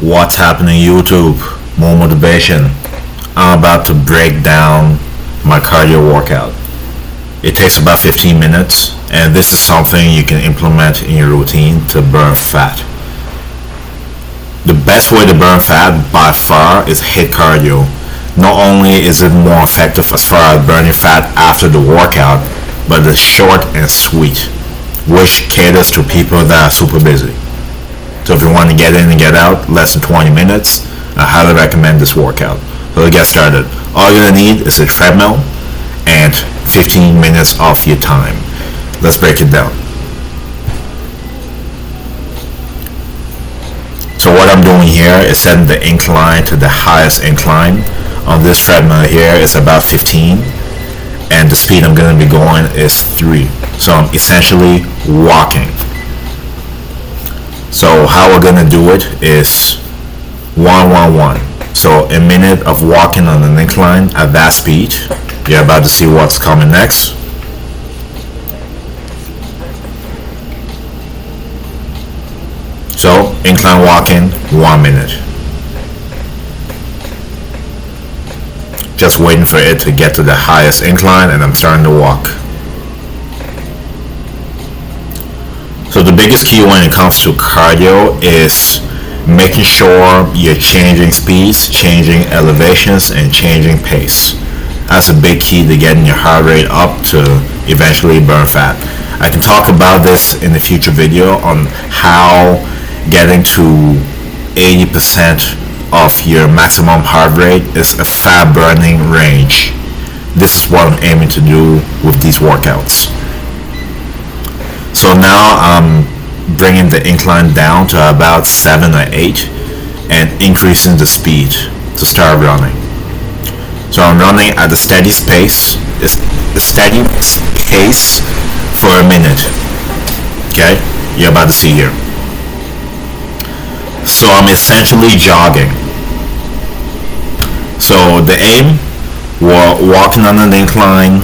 What's happening YouTube? More motivation. I'm about to break down my cardio workout. It takes about 15 minutes and this is something you can implement in your routine to burn fat. The best way to burn fat by far is HIIT cardio. Not only is it more effective as far as burning fat after the workout, but it's short and sweet, which caters to people that are super busy. So if you want to get in and get out, less than 20 minutes, I highly recommend this workout. So let's get started. All you're going to need is a treadmill and 15 minutes of your time. Let's break it down. So what I'm doing here is setting the incline to the highest incline. On this treadmill here is about 15 and the speed I'm going to be going is 3. So I'm essentially walking. So how we're going to do it is 1-1-1. So a minute of walking on an incline at that speed. You're about to see what's coming next. So incline walking, 1 minute. Just waiting for it to get to the highest incline and I'm starting to walk. So the biggest key when it comes to cardio is making sure you're changing speeds, changing elevations, and changing pace. That's a big key to getting your heart rate up to eventually burn fat. I can talk about this in a future video on how getting to 80% of your maximum heart rate is a fat burning range. This is what I'm aiming to do with these workouts. So now I'm bringing the incline down to about 7 or 8 and increasing the speed to start running. So I'm running at a steady pace, for a minute. Okay, you're about to see here. So I'm essentially jogging. So the aim, we're walking on an incline,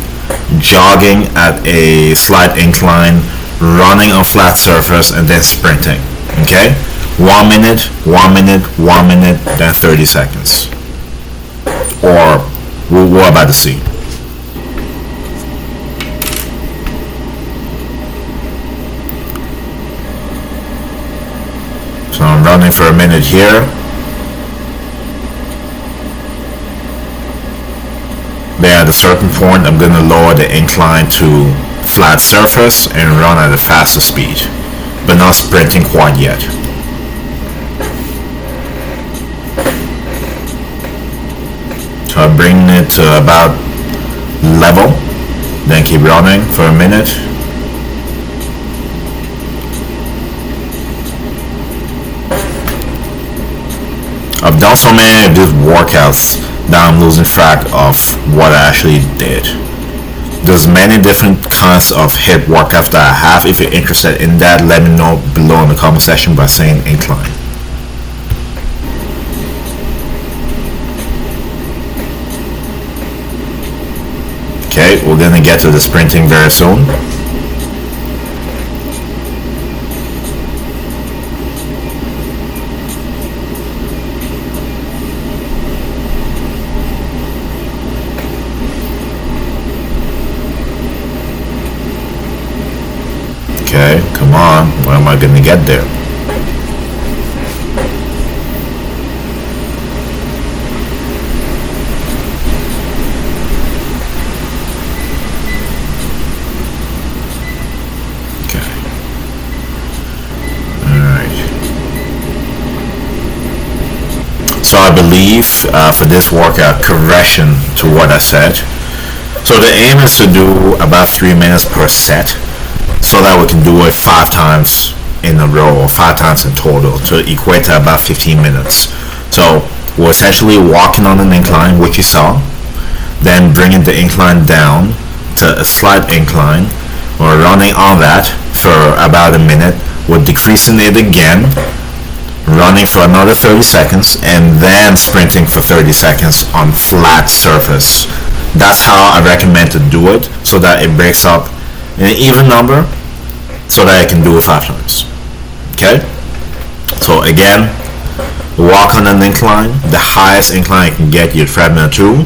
jogging at a slight incline, running on flat surface, and then sprinting. Okay, 1 minute, 1 minute, 1 minute, then 30 seconds. Or we're about to see. So I'm running for a minute here. Then at a certain point I'm going to lower the incline to flat surface and run at a faster speed, but not sprinting quite yet. So I'm bringing it to about level, then keep running for a minute. I've done so many of these workouts that I'm losing track of what I actually did. There's many different kinds of HIIT workouts that I have. If you're interested in that, let me know below in the comment section by saying incline. Okay, we're gonna get to the sprinting very soon. Okay, come on, when am I gonna get there? Okay. Alright. So I believe for this workout, correction to what I said. So the aim is to do about 3 minutes per set, so that we can do it 5 times in a row or 5 times in total to equate to about 15 minutes. So we're essentially walking on an incline, which you saw, then bringing the incline down to a slight incline. We're running on that for about a minute. We're decreasing it again, running for another 30 seconds, and then sprinting for 30 seconds on flat surface. That's how I recommend to do it, so that it breaks up in an even number, so that I can do it 5 times. Okay, so again, walk on an incline, the highest incline you can get your treadmill to,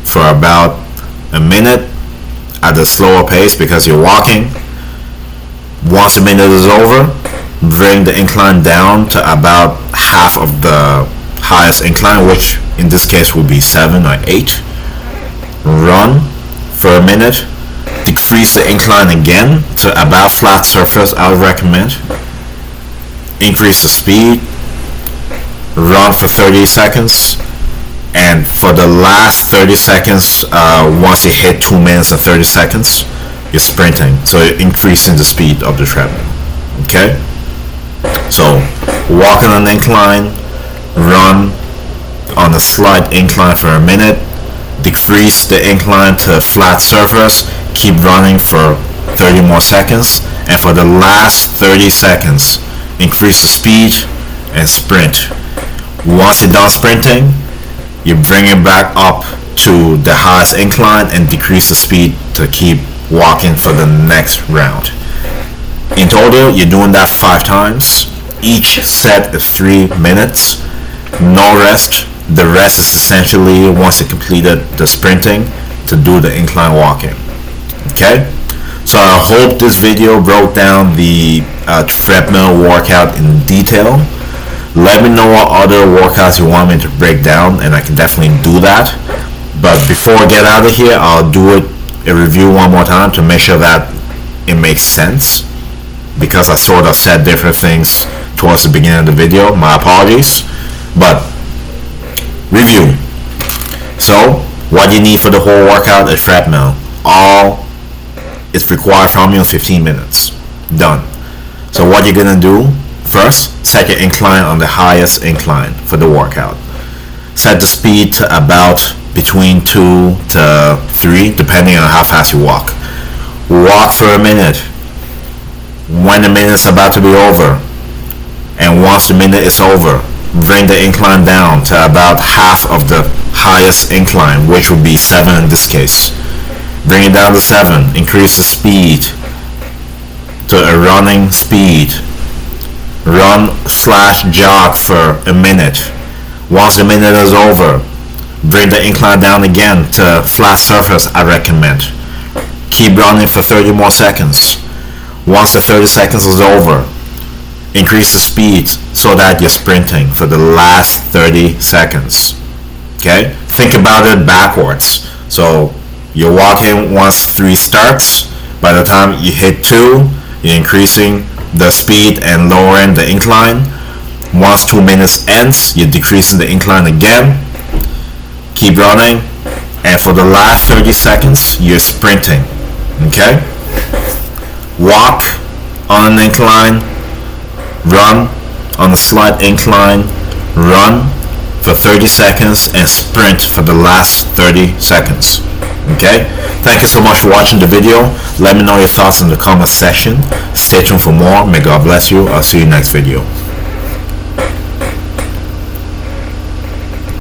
for about a minute at a slower pace because you're walking. Once a minute is over, bring the incline down to about half of the highest incline, which in this case would be 7 or 8. Run for a minute, decrease the incline again to about flat surface. I would recommend. Increase the speed, run for 30 seconds, and for the last 30 seconds, once you hit 2 minutes and 30 seconds, you're sprinting, so you're increasing the speed of the treadmill. Okay, so walk on an incline, run on a slight incline for a minute, decrease the incline to a flat surface, keep running for 30 more seconds, and for the last 30 seconds, increase the speed and sprint. Once you're done sprinting, you bring it back up to the highest incline and decrease the speed to keep walking for the next round. In total, you're doing that 5 times. Each set is 3 minutes, no rest. The rest is essentially once you completed the sprinting to do the incline walking. Okay, so I hope this video broke down the treadmill workout in detail. Let me know what other workouts you want me to break down, and I can definitely do that. But before I get out of here, I'll do a review one more time to make sure that it makes sense, because I sort of said different things towards the beginning of the video. My apologies. But review. So what you need for the whole workout is treadmill. All is required from you in 15 minutes. Done. So what you're gonna do first, set your incline on the highest incline for the workout. Set the speed to about between 2 to 3 depending on how fast you walk. Walk for a minute. When the minute's about to be over, and once the minute is over, bring the incline down to about half of the highest incline, which would be 7 in this case. Bring it down to 7. Increase the speed to a running speed. Run/jog for a minute. Once the minute is over, bring the incline down again to flat surface, I recommend. Keep running for 30 more seconds. Once the 30 seconds is over, increase the speed so that you're sprinting for the last 30 seconds. Okay? Think about it backwards. So you're walking once 3 starts. By the time you hit 2, you're increasing the speed and lowering the incline. Once 2 minutes ends, you're decreasing the incline again. Keep running, and for the last 30 seconds, you're sprinting. Okay? Walk on an incline, run on a slight incline, run for 30 seconds, and sprint for the last 30 seconds. Okay? Thank you so much for watching the video. Let me know your thoughts in the comment section. Stay tuned for more. May God bless you. I'll see you next video.